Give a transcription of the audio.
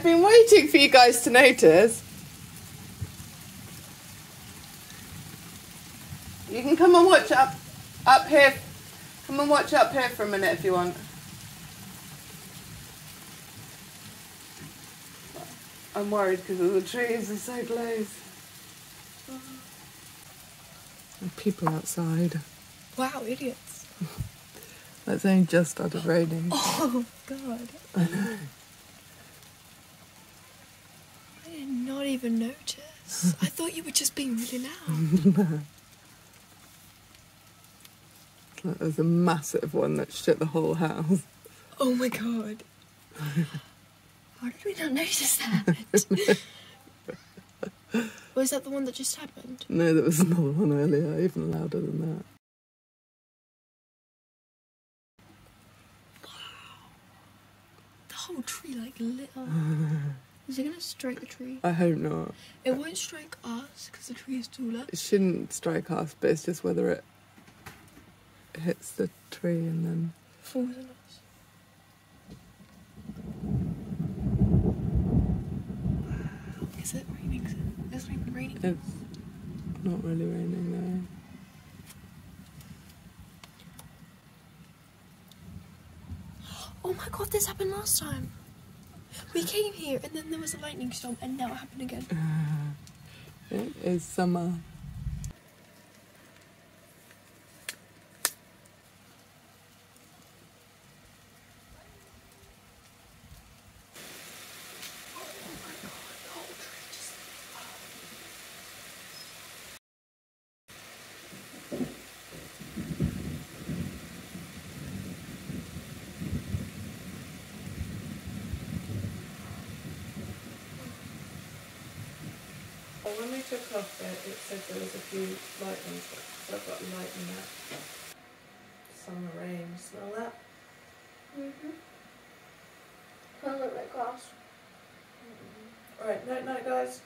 I've been waiting for you guys to notice. You can come and watch up here. Come and watch up here for a minute if you want. I'm worried because all the trees are so close. And people outside. Wow, idiots. It's only just started raining. Oh, God. I know. I did not even notice. I thought you were just being really loud. Like there's a massive one that shook the whole house. Oh, my God. How did we not notice that? Was that the one that just happened? No, there was another one earlier, even louder than that. The whole tree, like, lit up. Is it going to strike the tree? I hope not. It won't strike us, because the tree is taller. It shouldn't strike us, but it's just whether it hits the tree and then... falls on us. Is it raining? Is it even raining? It's not really raining, though. Oh my God, this happened last time. We came here and then there was a lightning storm and now it happened again. It is summer. Well, when we took off it said there was a few lightning strikes, so I've got lightning out. Summer rain, smell that? Kind of look like grass. Alright, night night guys.